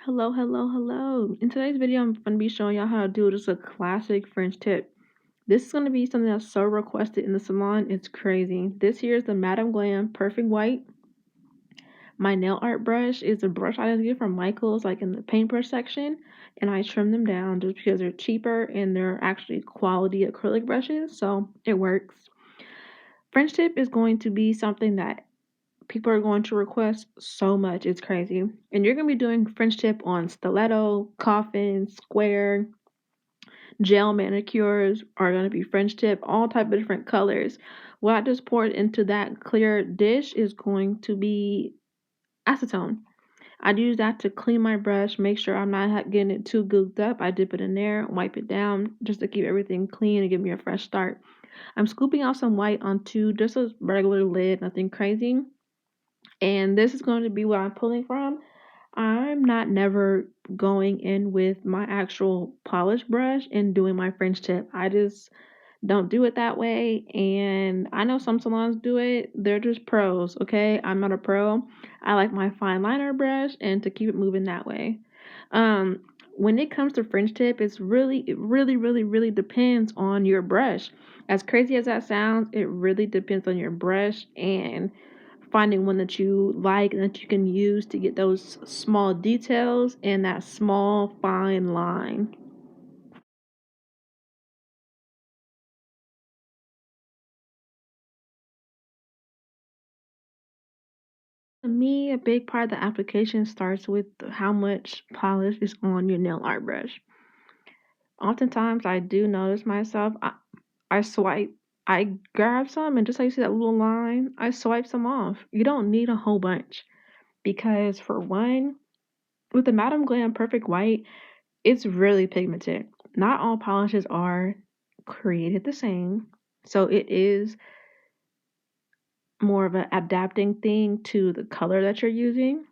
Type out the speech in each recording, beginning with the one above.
Hello, hello, hello. In today's video, I'm going to be showing y'all how to do just a classic French tip. This is going to be something that's so requested in the salon, it's crazy. This here is the Madame Glam Perfect White. My nail art brush is a brush I just get from Michael's, like in the paintbrush section, and I trim them down just because they're cheaper and they're actually quality acrylic brushes, so it works. French tip is going to be something that people are going to request so much. It's crazy. And you're going to be doing French tip on stiletto, coffin, square, gel manicures are going to be French tip, all type of different colors. What I just poured into that clear dish is going to be acetone. I use that to clean my brush, make sure I'm not getting it too gooped up. I dip it in there, wipe it down just to keep everything clean and give me a fresh start. I'm scooping out some white onto just a regular lid, nothing crazy. And this is going to be what I'm pulling from. I'm not never going in with my actual polish brush and doing my French tip. I just don't do it that way. And I know some salons do it. They're just pros, okay? I'm not a pro. I like my fine liner brush and to keep it moving that way. Um, when it comes to French tip, it really depends on your brush. As crazy as that sounds, it really depends on your brush and finding one that you like and that you can use to get those small details and that small fine line. To me, a big part of the application starts with how much polish is on your nail art brush. Oftentimes, I do notice myself, I swipe, I grab some, and just like you see that little line, I swipe some off. You don't need a whole bunch because, for one, with the Madame Glam Perfect White, it's really pigmented. Not all polishes are created the same, so it is more of an adapting thing to the color that you're using.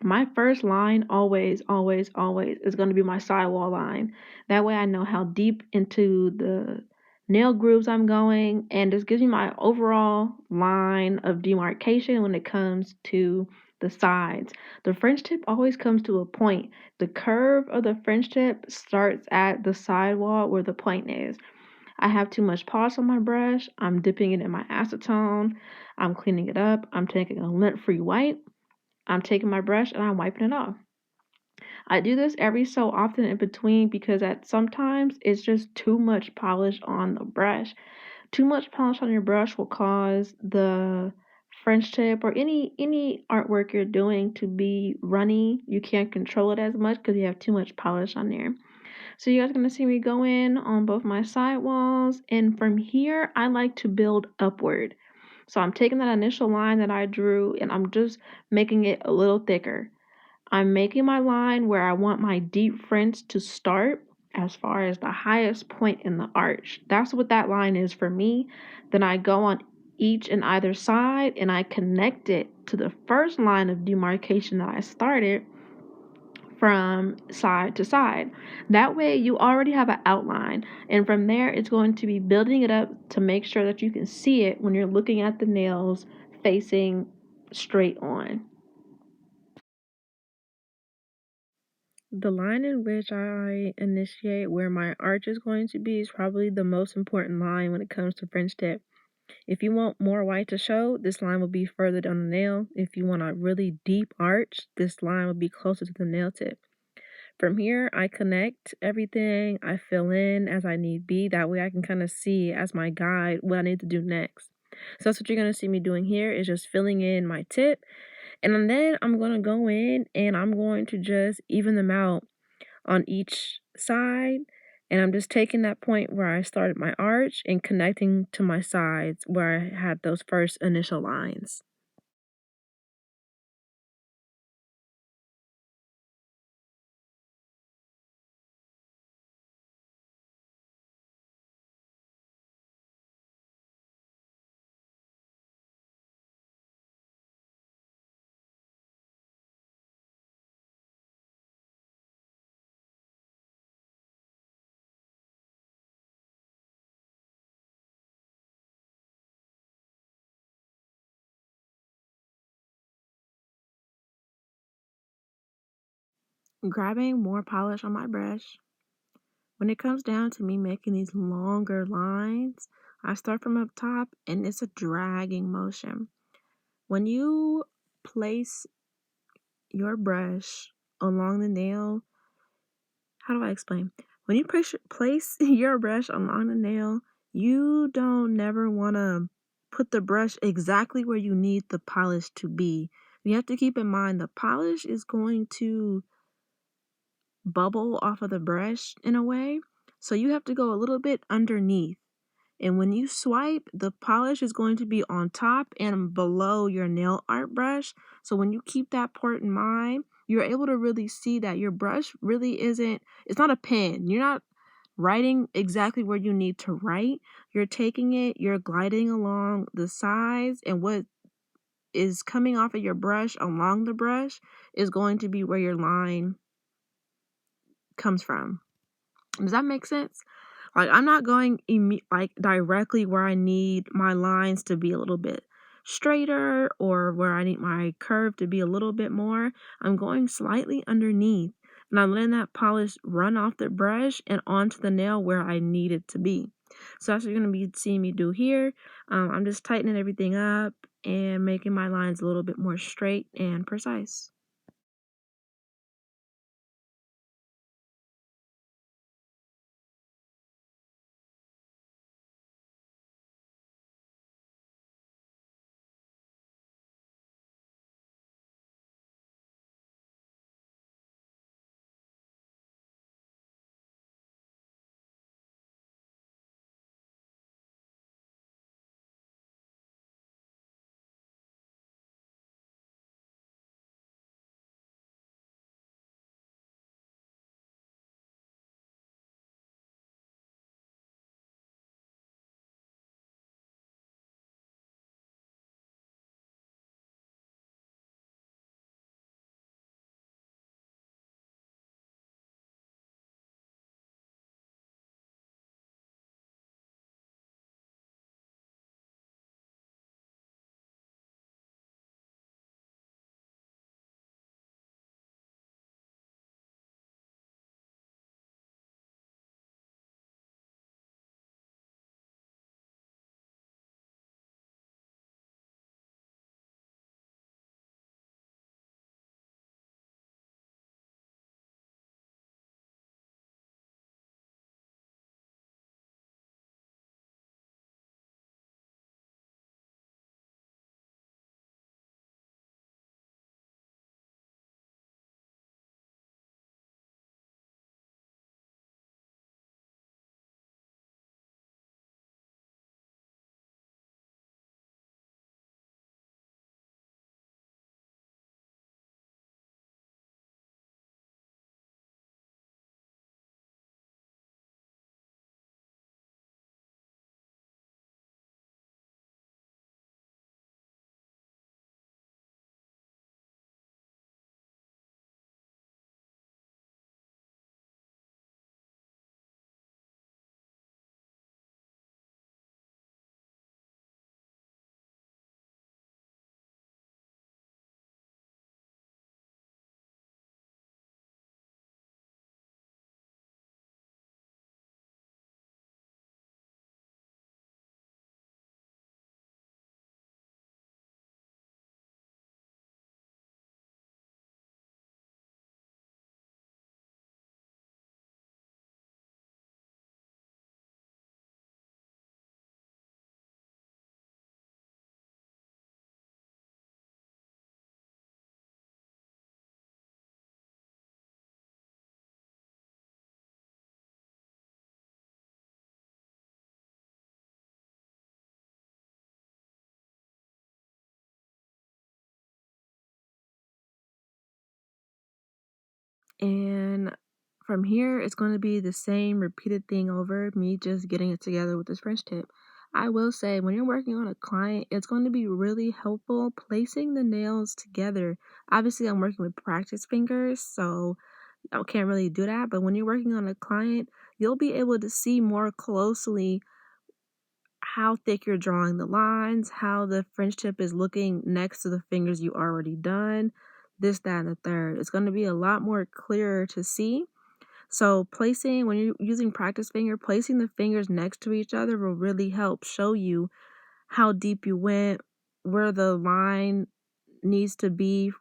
My first line always is going to be my sidewall line. That way I know how deep into the nail grooves I'm going, and this gives me my overall line of demarcation when it comes to the sides. The French tip always comes to a point. The curve of the French tip starts at the sidewall where the point is. I have too much polish on my brush. I'm dipping it in my acetone. I'm cleaning it up. I'm taking a lint-free wipe. I'm taking my brush and I'm wiping it off. I do this every so often in between because at sometimes it's just too much polish on the brush. Too much polish on your brush will cause the French tip or any artwork you're doing to be runny. You can't control it as much because you have too much polish on there. So you guys are gonna see me go in on both my side walls, and from here I like to build upward. So I'm taking that initial line that I drew and I'm just making it a little thicker. I'm making my line where I want my deep French to start as far as the highest point in the arch. That's what that line is for me. Then I go on each and either side and I connect it to the first line of demarcation that I started from side to side. That way you already have an outline, and from there it's going to be building it up to make sure that you can see it when you're looking at the nails facing straight on. The line in which I initiate where my arch is going to be is probably the most important line when it comes to French tip. If you want more white to show, this line will be further down the nail. If you want a really deep arch, this line will be closer to the nail tip. From here, I connect everything, I fill in as I need be. That way I can kind of see as my guide what I need to do next. So that's what you're going to see me doing here is just filling in my tip. And then I'm going to go in and I'm going to just even them out on each side. And I'm just taking that point where I started my arch and connecting to my sides where I had those first initial lines. grabbing more polish on my brush. When it comes down to me making these longer lines, I start from up top and it's a dragging motion. When you place your brush along the nail, how do I explain? When you place your brush along the nail, you don't never want to put the brush exactly where you need the polish to be. You have to keep in mind the polish is going to bubble off of the brush in a way. So you have to go a little bit underneath. And when you swipe, the polish is going to be on top and below your nail art brush. So when you keep that part in mind, you're able to really see that your brush really isn't, it's not a pen. You're not writing exactly where you need to write. You're taking it, you're gliding along the sides, and what is coming off of your brush along the brush is going to be where your line comes from. Does that make sense? Like, I'm not going like directly where I need my lines to be a little bit straighter or where I need my curve to be a little bit more. I'm going slightly underneath and I'm letting that polish run off the brush and onto the nail where I need it to be. So that's what you're going to be seeing me do here. I'm just tightening everything up and making my lines a little bit more straight and precise. And from here, it's going to be the same repeated thing over, me just getting it together with this French tip. I will say, when you're working on a client, it's going to be really helpful placing the nails together. Obviously, I'm working with practice fingers, so I can't really do that. But when you're working on a client, you'll be able to see more closely how thick you're drawing the lines, how the French tip is looking next to the fingers you already done. this, that, and the third. It's going to be a lot more clearer to see. So placing, when you're using practice finger, placing the fingers next to each other will really help show you how deep you went, where the line needs to be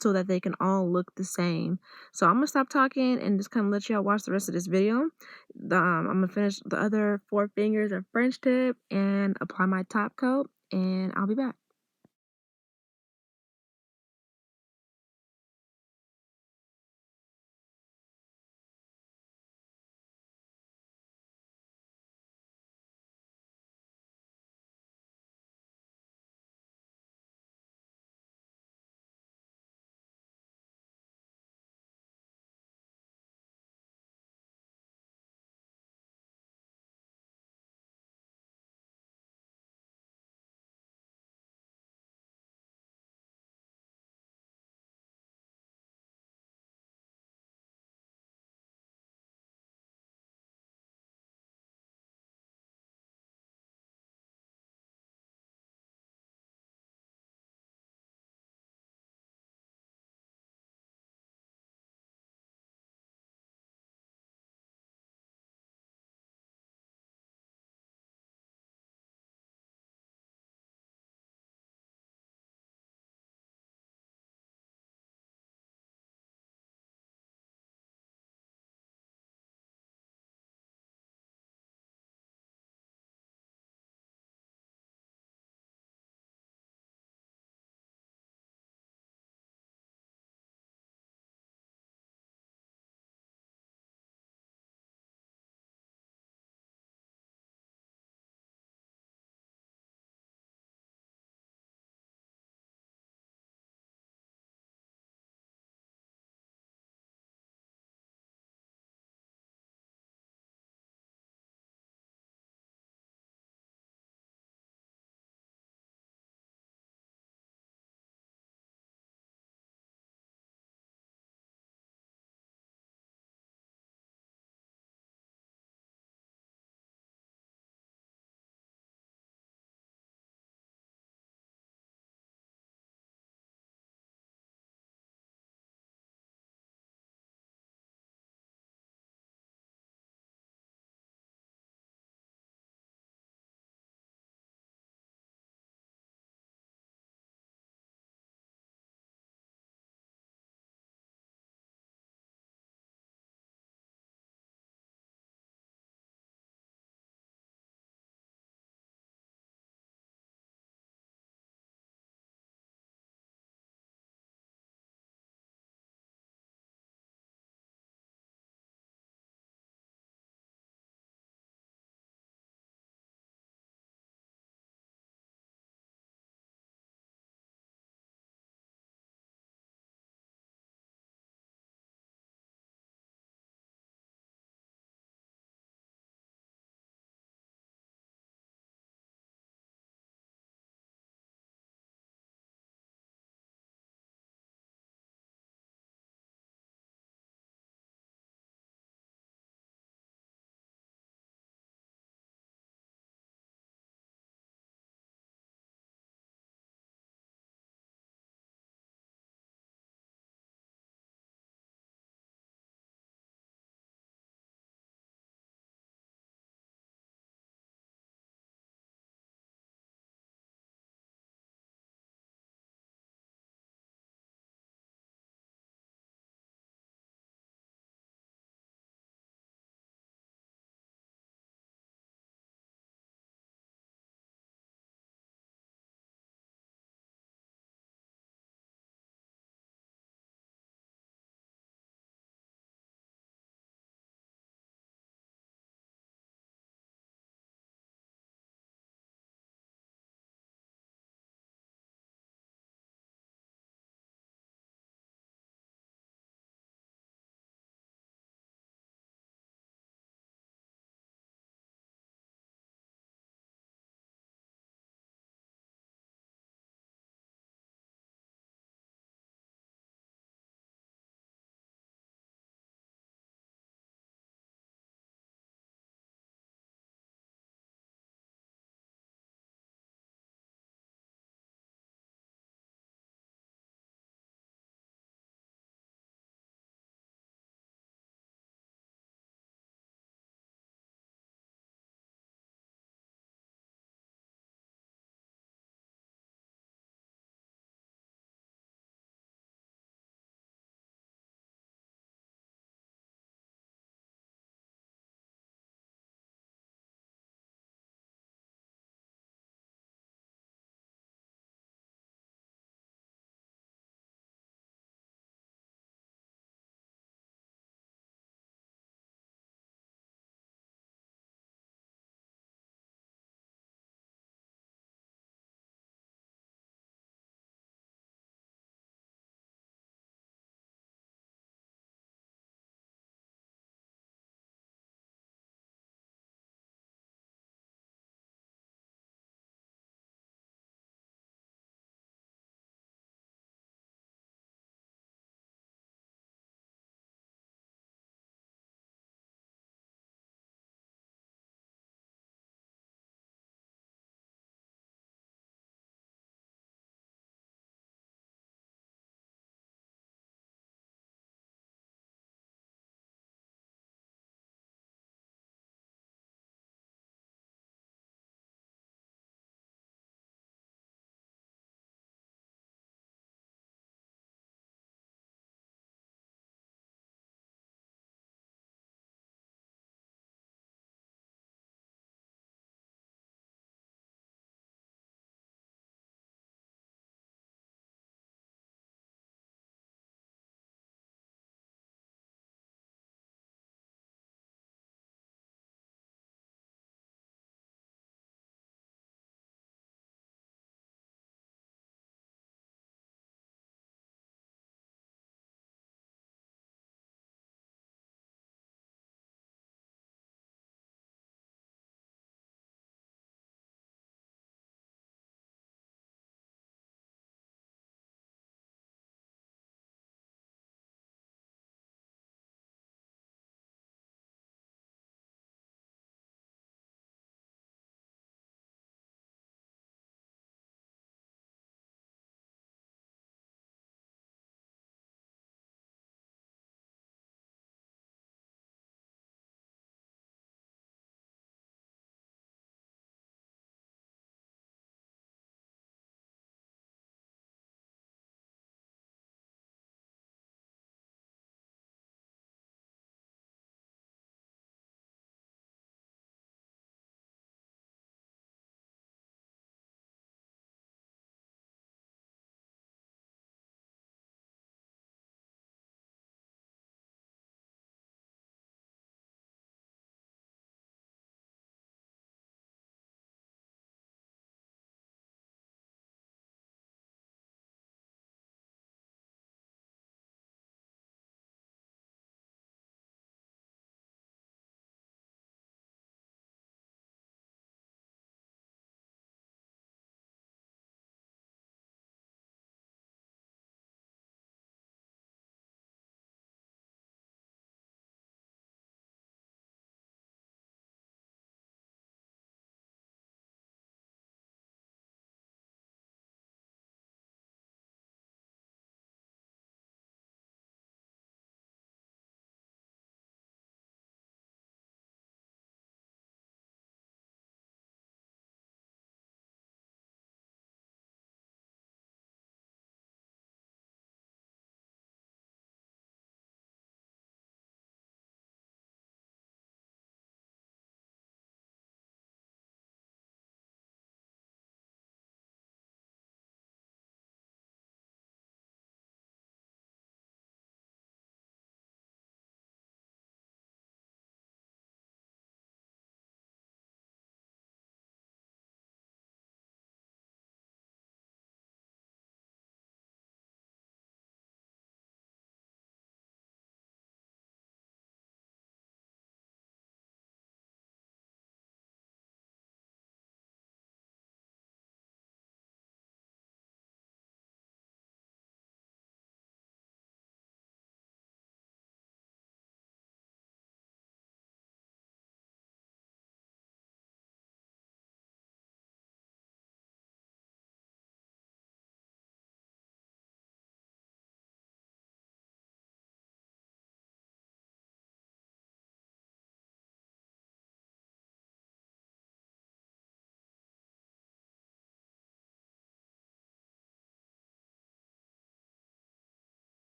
so that they can all look the same. So I'm gonna stop talking and just kind of let y'all watch the rest of this video. I'm gonna finish the other 4 fingers of French tip and apply my top coat, and I'll be back.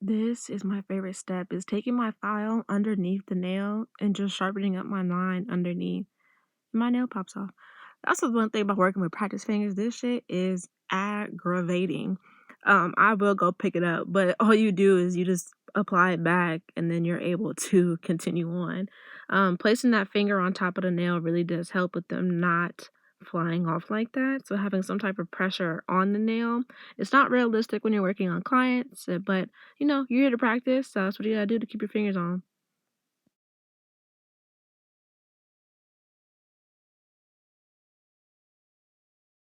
This is my favorite step, is taking my file underneath the nail and just sharpening up my line underneath. My nail pops off. That's the one thing about working with practice fingers. This shit is aggravating. I will go pick it up, but all you do is you just apply it back and then you're able to continue on. Placing that finger on top of the nail really does help with them not flying off like that. So having some type of pressure on the nail. It's not realistic when you're working on clients, but you're here to practice, so that's what you gotta do to keep your fingers on.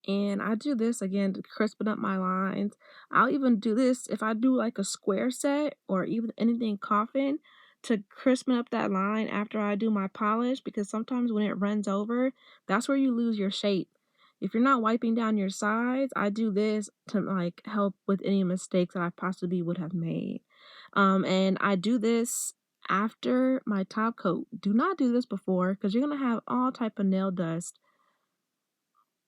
And I do this again to crispen up my lines. I'll even do this if I do like a square set or even anything coffin to crispen up that line after I do my polish, because sometimes when it runs over, that's where you lose your shape. If you're not wiping down your sides, I do this to like help with any mistakes that I possibly would have made. And I do this after my top coat. Do not do this before, because you're gonna have all type of nail dust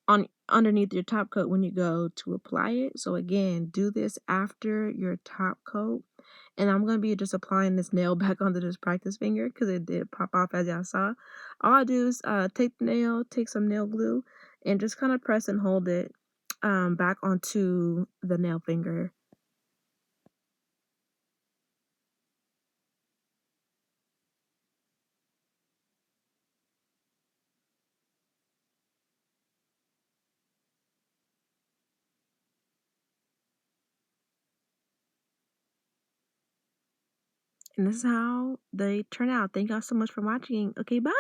on underneath your top coat when you go to apply it. So again, do this after your top coat. And I'm going to be just applying this nail back onto this practice finger because it did pop off as y'all saw. All I do is take the nail, take some nail glue, and just kind of press and hold it back onto the nail finger. And this is how they turn out. Thank y'all so much for watching. Okay, bye.